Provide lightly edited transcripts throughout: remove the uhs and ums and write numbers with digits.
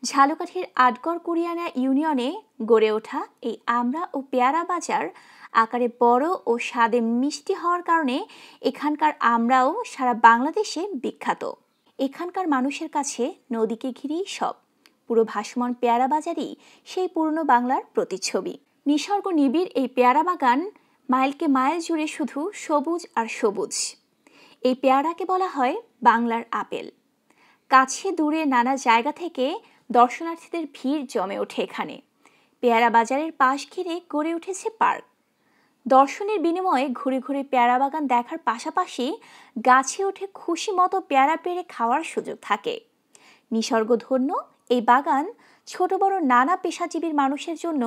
ঝালকাঠির আটগড় কুরিয়ানা ইউনিয়নে গড়ে ওঠা এই আমড়া ও পেয়ারা বাজার আকারে বড় ও স্বাদে মিষ্টি হওয়ার কারণে এখানকার আমড়াও সারা বাংলাদেশে বিখ্যাত। এখানকার মানুষের কাছে নদীকে ঘিরেই সব। পুরো ভাসমান পেয়ারা বাজারই সেই পুরনো বাংলার প্রতিচ্ছবি। নিসর্গ নিবিড় এই পেয়ারা বাগান মাইলকে মাইল জুড়ে শুধু সবুজ আর সবুজ। এই পেয়ারাকে বলা হয় বাংলার আপেল। কাছে দূরে নানা জায়গা থেকে দর্শনার্থীদের ভিড় জমে ওঠে এখানে। পেয়ারা বাজারের পাশ ঘিরে গড়ে উঠেছে পার্ক। দর্শনের বিনিময়ে ঘুরে ঘুরে পেয়ারা বাগান দেখার পাশাপাশি গাছে উঠে খুশি মতো পেয়ারা পেড়ে খাওয়ার সুযোগ থাকে। নিসর্গধন্য এই বাগান ছোট বড় নানা পেশাজীবীর মানুষের জন্য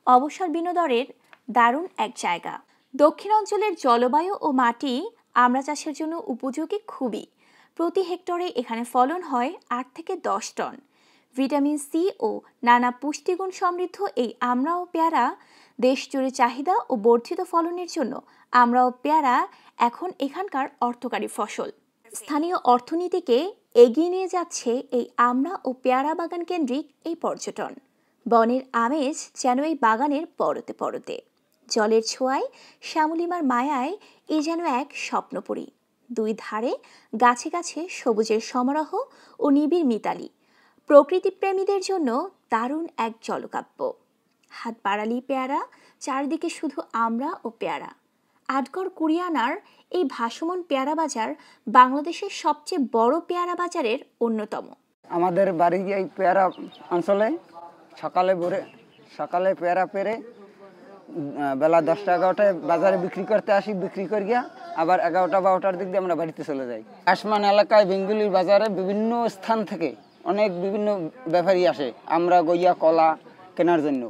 অবসর বিনোদনের দারুণ এক জায়গা। দক্ষিণাঞ্চলের জলবায়ু ও মাটি আমড়া চাষের জন্য উপযোগী খুবই। প্রতি হেক্টরে এখানে ফলন হয় 8 থেকে 10 টন। ভিটামিন সি ও নানা পুষ্টিগুণ সমৃদ্ধ এই আমড়া ও পেয়ারা দেশ জুড়ে চাহিদা ও বর্ধিত ফলনের জন্য আমড়া ও পেয়ারা এখন এখানকার অর্থকারী ফসল। স্থানীয় অর্থনীতিকে এগিয়ে নিয়ে যাচ্ছে এই আমড়া ও পেয়ারা বাগান কেন্দ্রিক এই পর্যটন। বনের আমেজ যেন এই বাগানের পরতে পরতে। জলের ছোঁয়ায় শ্যামলিমার মায়ায় এ যেন এক স্বপ্নপুরী। দুই ধারে গাছে গাছে সবুজের সমারোহ ও নিবিড় মিতালি প্রকৃতিপ্রেমীদের জন্য দারুণ এক জলকাব্য। হাত বাড়ালি পেয়ারা, চারদিকে শুধু আমড়া ও পেয়ারা। আটগড় কুরিয়ানার এই ভাসমান পেয়ারা বাজার বাংলাদেশের সবচেয়ে বড় পেয়ারা বাজারের অন্যতম। আমাদের বাড়ি এই পেয়ারা অঞ্চলে সকালে পেয়ারা পেরে বেলা 10টা 11টায় বাজারে বিক্রি করতে আসি, বিক্রি করে গিয়া আবার 11টা 12টার দিক দিয়ে আমরা বাড়িতে চলে যাই। আসমান এলাকায় বেঙ্গুলির বাজারে বিভিন্ন স্থান থেকে অনেক বিভিন্ন ব্যাপারী আসে আমরা গইয়া কলা কেনার জন্য।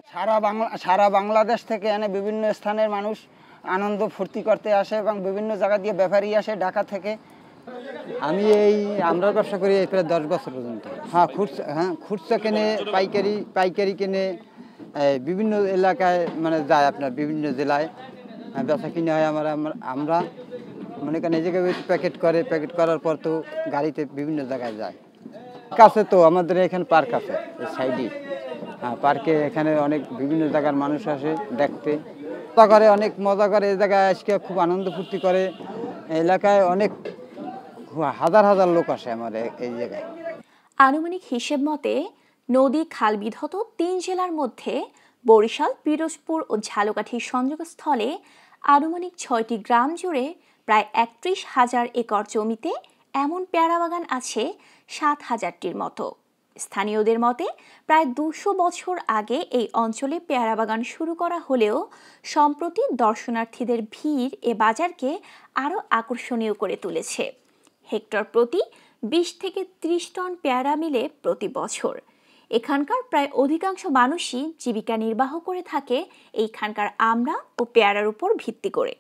সারা বাংলাদেশ থেকে এনে বিভিন্ন স্থানের মানুষ আনন্দ ফুর্তি করতে আসে এবং বিভিন্ন জায়গা দিয়ে ব্যাপারী আসে ঢাকা থেকে। আমি এই আমড়ার ব্যবসা করি প্রায় 10 বছর পর্যন্ত। খুচরা কেনে, পাইকারি কেনে, বিভিন্ন এলাকায় মানে যায়, আপনার বিভিন্ন জেলায় ব্যবসা কিনে হয়। আমরা মনে করেন এই জায়গায় প্যাকেট করার পর তো গাড়িতে বিভিন্ন জায়গায় যায়। কাছে তো আমাদের এখানে পার্ক আছে এই সাইডে। পার্কে এখানে অনেক বিভিন্ন জায়গার মানুষ আসে দেখতে, অনেক মজা করে। এই জায়গায় আজকে খুব আনন্দ ফুর্তি করে। এলাকায় অনেক হাজার হাজার লোক আসে আমার এই জায়গায়। আনুমানিক হিসেব মতে নদী খাল বিধত 3 জেলার মধ্যে বরিশাল, পিরোজপুর ও ঝালকাঠির সংযোগস্থলে আনুমানিক 6টি গ্রাম জুড়ে প্রায় 31,000 একর জমিতে এমন পেয়ারা বাগান আছে 7,000টির মতো। স্থানীয়দের মতে প্রায় 200 বছর আগে এই অঞ্চলে পেয়ারা বাগান শুরু করা হলেও সম্প্রতি দর্শনার্থীদের ভিড় এ বাজারকে আরও আকর্ষণীয় করে তুলেছে। হেক্টর প্রতি 20 থেকে 30 টন পেয়ারা মিলে প্রতি বছর। এখানকার প্রায় অধিকাংশ মানুষই জীবিকা নির্বাহ করে থাকে এইখানকার আমড়া ও পেয়ারার উপর ভিত্তি করে।